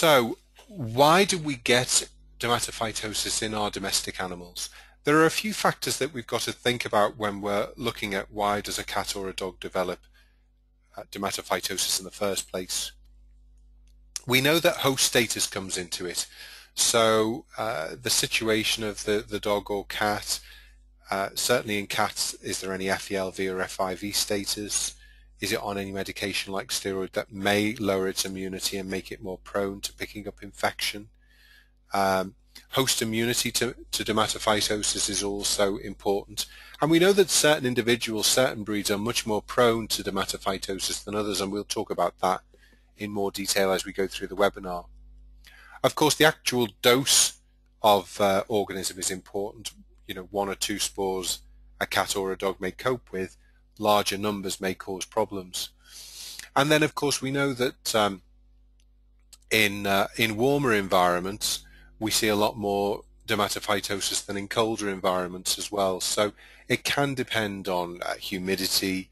So, why do we get dermatophytosis in our domestic animals? There are a few factors that we've got to think about when we're looking at why does a cat or a dog develop dermatophytosis in the first place. We know that host status comes into it. So the situation of the dog or cat, certainly in cats, is there any FeLV or FIV status? Is it on any medication like steroid that may lower its immunity and make it more prone to picking up infection? Host immunity to dermatophytosis is also important. And we know that certain individuals, certain breeds are much more prone to dermatophytosis than others, and we'll talk about that in more detail as we go through the webinar. Of course, the actual dose of organism is important. You know, 1 or 2 spores a cat or a dog may cope with. Larger numbers may cause problems. And then, of course, we know that in warmer environments, we see a lot more dermatophytosis than in colder environments as well. So it can depend on humidity,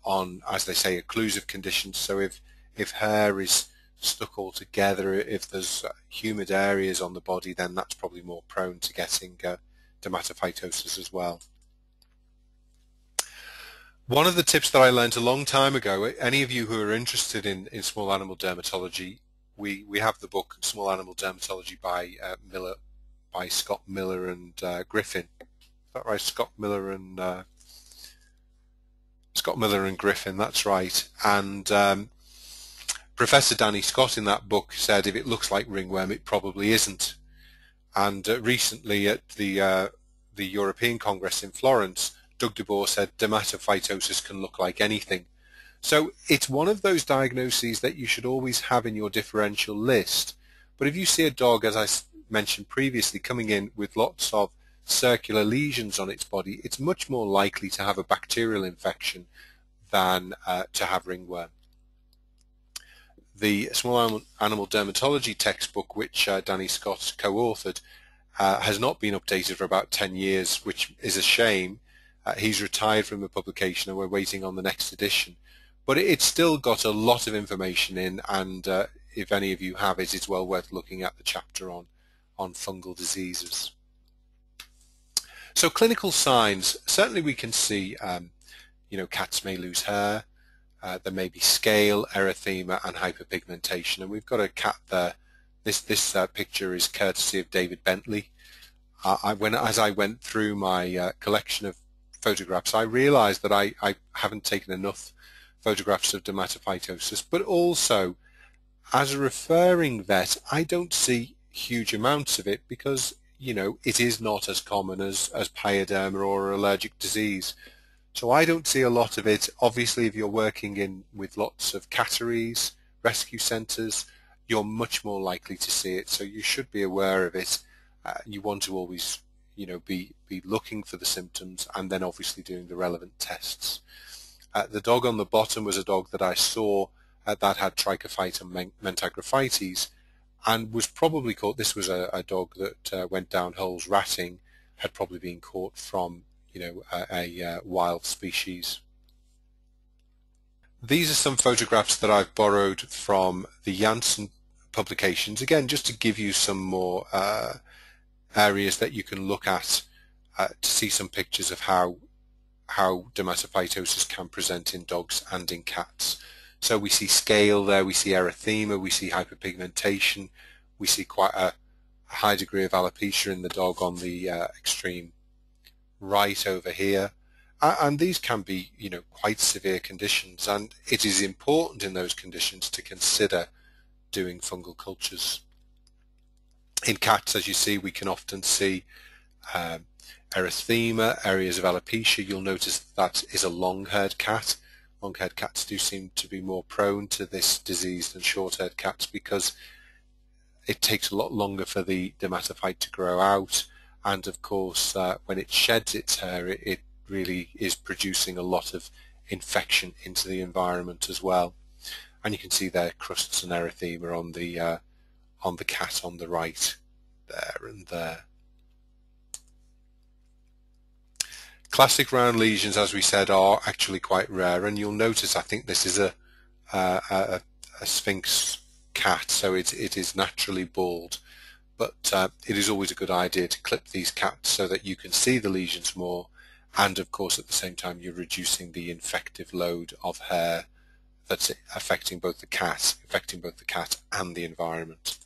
on, as they say, occlusive conditions. So if hair is stuck all together, if there's humid areas on the body, then that's probably more prone to getting dermatophytosis as well. One of the tips that I learned a long time ago, any of you who are interested in small animal dermatology, we have the book Small Animal Dermatology by Scott Miller and Griffin. Is that right? Scott Miller and Griffin, that's right. And Professor Danny Scott in that book said if it looks like ringworm, it probably isn't. And recently at the European Congress in Florence, Doug DeBoer said dermatophytosis can look like anything. So it's one of those diagnoses that you should always have in your differential list. But if you see a dog, as I mentioned previously, coming in with lots of circular lesions on its body, it's much more likely to have a bacterial infection than to have ringworm. The Small Animal Dermatology textbook, which Danny Scott co-authored, has not been updated for about 10 years, which is a shame. He's retired from the publication and we're waiting on the next edition. But it's still got a lot of information in, and if any of you have it, it's well worth looking at the chapter on fungal diseases. So clinical signs, certainly we can see, you know, cats may lose hair, there may be scale, erythema and hyperpigmentation, and we've got a cat there. This picture is courtesy of David Bentley. As I went through my collection of photographs, I realized that I haven't taken enough photographs of dermatophytosis, but also as a referring vet, I don't see huge amounts of it because, you know, it is not as common as pyoderma or allergic disease. So I don't see a lot of it. Obviously, if you're working with lots of catteries, rescue centres, you're much more likely to see it. So you should be aware of it. You want to always, you know, be looking for the symptoms and then obviously doing the relevant tests. The dog on the bottom was a dog that I saw that had Trichophyton mentagrophytes and was probably caught. This was a dog that went down holes ratting, had probably been caught from, you know, a wild species. These are some photographs that I've borrowed from the Janssen publications, again just to give you some more areas that you can look at to see some pictures of how dermatophytosis can present in dogs and in cats. So we see scale there, we see erythema, we see hyperpigmentation, we see quite a high degree of alopecia in the dog on the extreme right over here. And these can be, you know, quite severe conditions, and it is important in those conditions to consider doing fungal cultures. In cats, as you see, we can often see erythema, areas of alopecia. You'll notice that is a long-haired cat. Long-haired cats do seem to be more prone to this disease than short-haired cats because it takes a lot longer for the dermatophyte to grow out, and of course when it sheds its hair it really is producing a lot of infection into the environment as well. And you can see there crusts and erythema on the cat on the right there and there. Classic round lesions, as we said, are actually quite rare, and you'll notice I think this is a sphinx cat, so it is naturally bald. But it is always a good idea to clip these cats so that you can see the lesions more, and of course at the same time you're reducing the infective load of hair that's affecting both the cat and the environment.